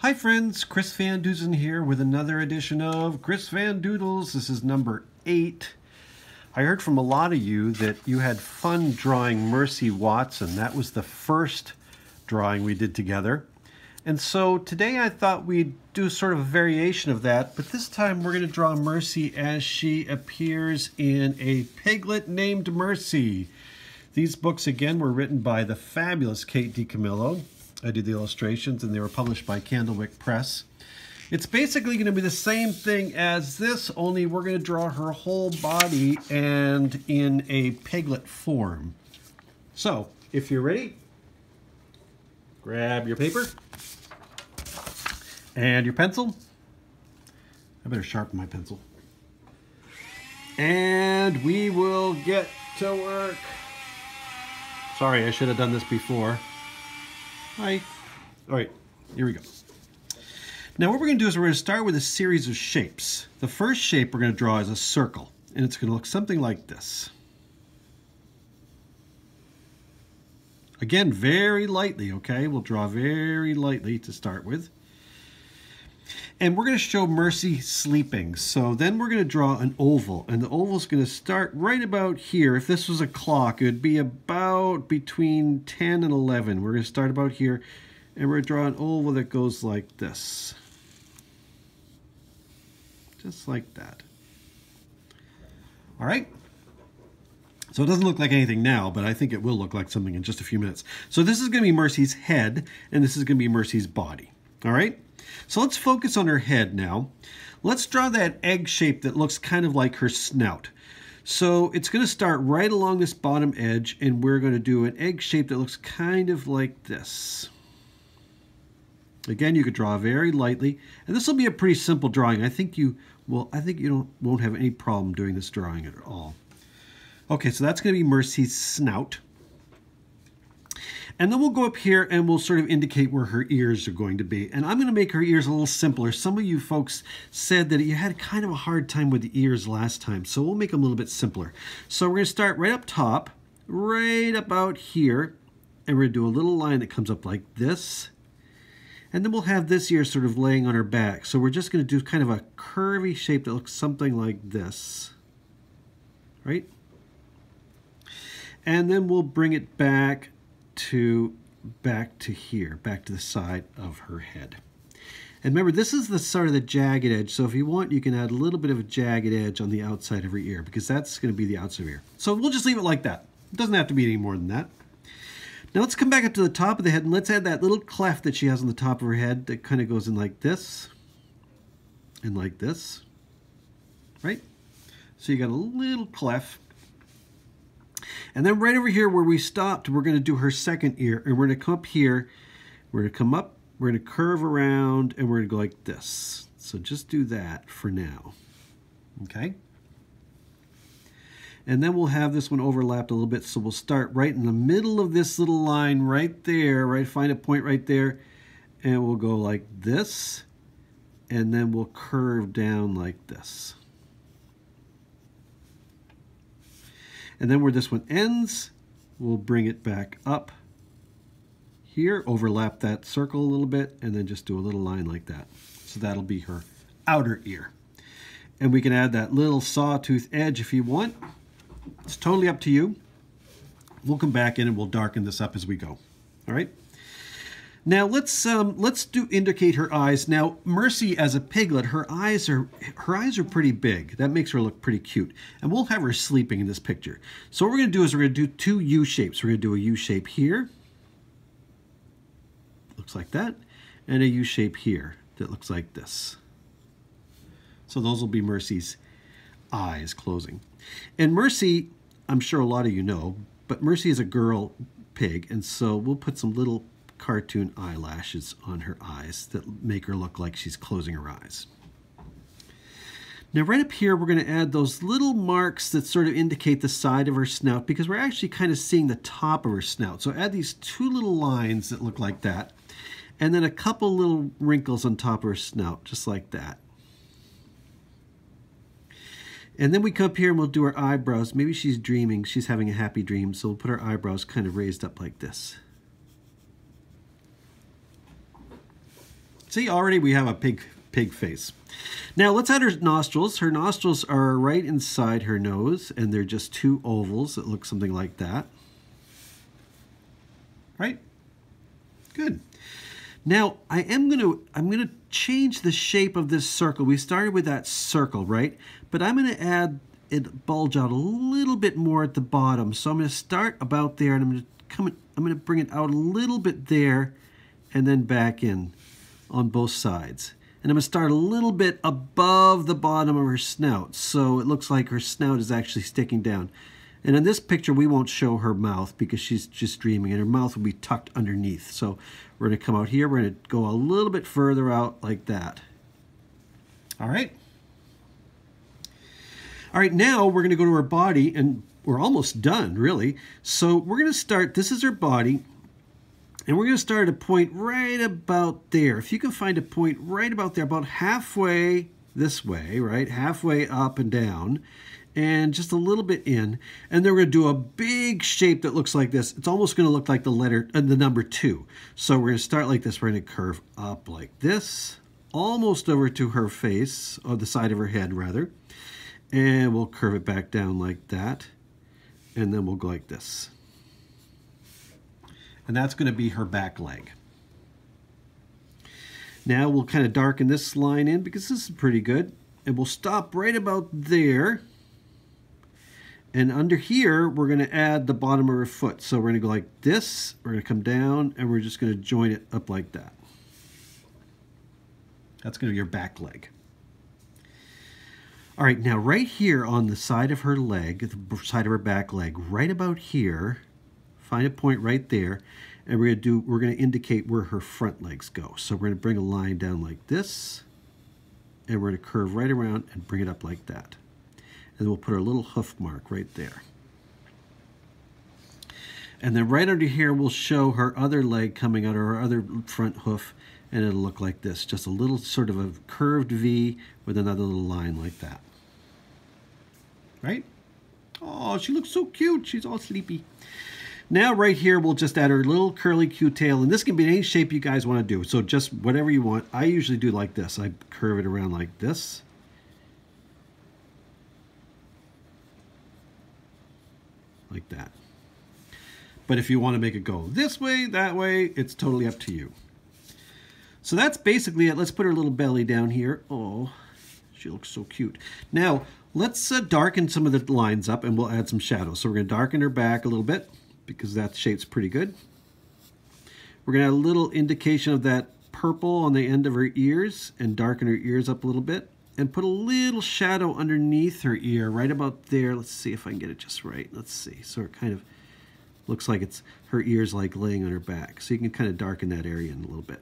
Hi friends, Chris Van Dusen here with another edition of Chris Van Doodles. This is number 8. I heard from a lot of you that you had fun drawing Mercy Watson. That was the first drawing we did together. And so today I thought we'd do sort of a variation of that, but this time we're going to draw Mercy as she appears in A Piglet Named Mercy. These books again were written by the fabulous Kate DiCamillo. I did the illustrations and they were published by Candlewick Press. It's basically going to be the same thing as this, only we're going to draw her whole body and in a piglet form. So, if you're ready, grab your paper and your pencil. I better sharpen my pencil. And we will get to work. Sorry, I should have done this before. Hi. All right, here we go. Now what we're going to do is we're going to start with a series of shapes. The first shape we're going to draw is a circle, and it's going to look something like this. Again, very lightly, okay? We'll draw very lightly to start with. And we're going to show Mercy sleeping. So then we're going to draw an oval, and the oval is going to start right about here. If this was a clock, it would be about between 10 and 11. We're going to start about here, and we're going to draw an oval that goes like this. Just like that. All right? So it doesn't look like anything now, but I think it will look like something in just a few minutes. So this is going to be Mercy's head, and this is going to be Mercy's body. All right? So let's focus on her head now. Let's draw that egg shape that looks kind of like her snout. So it's going to start right along this bottom edge, and we're going to do an egg shape that looks kind of like this. Again, you could draw very lightly, and this will be a pretty simple drawing. I think you won't have any problem doing this drawing at all. Okay, so that's going to be Mercy's snout. And then we'll go up here and we'll sort of indicate where her ears are going to be. And I'm going to make her ears a little simpler. Some of you folks said that you had kind of a hard time with the ears last time, so we'll make them a little bit simpler. So we're going to start right up top, right about here, and we're going to do a little line that comes up like this. And then we'll have this ear sort of laying on her back. So we're just going to do kind of a curvy shape that looks something like this. Right? And then we'll bring it back to here, back to the side of her head. And remember, this is the sort of the jagged edge, so if you want, you can add a little bit of a jagged edge on the outside of her ear, because that's going to be the outside of her ear. So we'll just leave it like that. It doesn't have to be any more than that. Now let's come back up to the top of the head, and let's add that little cleft that she has on the top of her head that kind of goes in like this, and like this, right? So you got a little cleft. And then right over here where we stopped, we're going to do her second ear. And we're going to come up here, we're going to come up, we're going to curve around, and we're going to go like this. So just do that for now. Okay? And then we'll have this one overlapped a little bit. So we'll start right in the middle of this little line right there, right? Find a point right there. And we'll go like this. And then we'll curve down like this. And then where this one ends, we'll bring it back up here, overlap that circle a little bit, and then just do a little line like that. So that'll be her outer ear. And we can add that little sawtooth edge if you want. It's totally up to you. We'll come back in and we'll darken this up as we go. All right? Now let's indicate her eyes. Now Mercy as a piglet, her eyes are pretty big. That makes her look pretty cute. And we'll have her sleeping in this picture. So what we're going to do is we're going to do 2 U shapes. We're going to do a U shape here. Looks like that. And a U shape here that looks like this. So those will be Mercy's eyes closing. And Mercy, I'm sure a lot of you know, but Mercy is a girl pig, and so we'll put some little cartoon eyelashes on her eyes that make her look like she's closing her eyes. Now right up here we're going to add those little marks that sort of indicate the side of her snout, because we're actually kind of seeing the top of her snout. So add these 2 little lines that look like that, and then a couple little wrinkles on top of her snout, just like that. And then we come up here and we'll do her eyebrows. Maybe she's dreaming, she's having a happy dream, so we'll put her eyebrows kind of raised up like this. See, already we have a pig face. Now let's add her nostrils. Her nostrils are right inside her nose, and they're just two ovals that look something like that. Right? Good. Now I'm gonna change the shape of this circle. We started with that circle, right? But I'm gonna add it bulge out a little bit more at the bottom. So I'm gonna start about there, and I'm gonna bring it out a little bit there, and then back in on both sides. And I'm going to start a little bit above the bottom of her snout, so it looks like her snout is actually sticking down. And in this picture, we won't show her mouth because she's just dreaming, and her mouth will be tucked underneath. So we're going to come out here. We're going to go a little bit further out like that. All right. All right, now we're going to go to her body, and we're almost done, really. So we're going to start, this is her body. And we're going to start at a point right about there. If you can find a point right about there, about halfway this way, right? Halfway up and down, and just a little bit in. And then we're going to do a big shape that looks like this. It's almost going to look like the letter, the number 2. So we're going to start like this. We're going to curve up like this, almost over to her face, or the side of her head, rather. And we'll curve it back down like that. And then we'll go like this. And that's going to be her back leg. Now we'll kind of darken this line in because this is pretty good. And we'll stop right about there. And under here, we're going to add the bottom of her foot. So we're going to go like this. We're going to come down, and we're just going to join it up like that. That's going to be your back leg. All right, now right here on the side of her leg, the side of her back leg, right about here, find a point right there, and we're going to indicate where her front legs go. So we're going to bring a line down like this, and we're going to curve right around and bring it up like that. And we'll put our little hoof mark right there. And then right under here, we'll show her other leg coming out, or her other front hoof, and it'll look like this. Just a little sort of a curved V with another little line like that. Right? Oh, she looks so cute. She's all sleepy. Now right here, we'll just add her little curly cute tail, and this can be any shape you guys want to do. So just whatever you want. I usually do like this. I curve it around like this. Like that. But if you want to make it go this way, that way, it's totally up to you. So that's basically it. Let's put her little belly down here. Oh, she looks so cute. Now, let's darken some of the lines up, and we'll add some shadows. So we're going to darken her back a little bit, because that shape's pretty good. We're going to add a little indication of that purple on the end of her ears and darken her ears up a little bit and put a little shadow underneath her ear right about there. Let's see if I can get it just right. Let's see. So it kind of looks like it's her ears like laying on her back. So you can kind of darken that area in a little bit.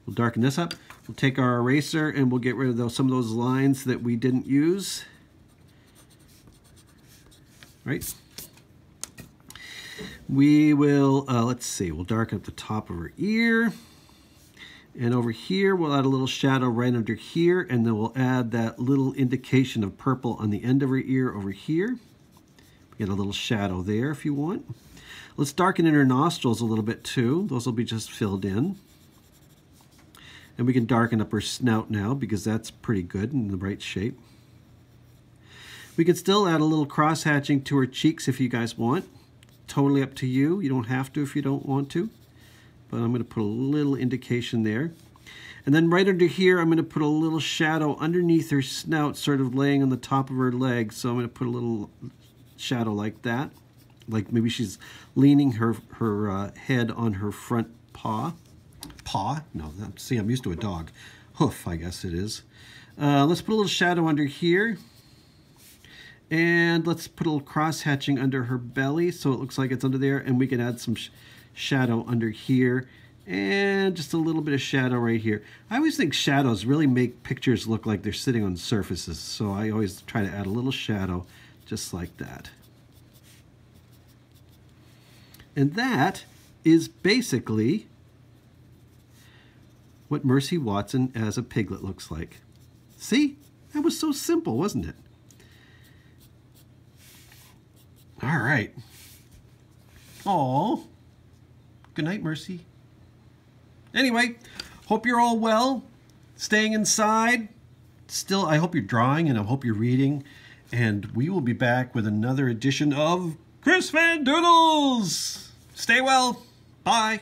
We'll darken this up. We'll take our eraser and we'll get rid of some of those lines that we didn't use. Right? We will, let's see, we'll darken up the top of her ear. And over here, we'll add a little shadow right under here, and then we'll add that little indication of purple on the end of her ear over here. Get a little shadow there if you want. Let's darken in her nostrils a little bit too. Those will be just filled in. And we can darken up her snout now because that's pretty good in the right shape. We can still add a little cross-hatching to her cheeks if you guys want. Totally up to you. You don't have to if you don't want to. But I'm going to put a little indication there. And then right under here, I'm going to put a little shadow underneath her snout, sort of laying on the top of her leg. So I'm going to put a little shadow like that. Like maybe she's leaning her head on her front paw. Paw? No, see, I'm used to a dog. Hoof, I guess it is. Let's put a little shadow under here. And let's put a little cross-hatching under her belly so it looks like it's under there. And we can add some shadow under here. And just a little bit of shadow right here. I always think shadows really make pictures look like they're sitting on surfaces. So I always try to add a little shadow just like that. And that is basically what Mercy Watson as a piglet looks like. See? That was so simple, wasn't it? All right. Aw. Good night, Mercy. Anyway, hope you're all well, staying inside. Still, I hope you're drawing and I hope you're reading. And we will be back with another edition of Chris Van Doodles. Stay well. Bye.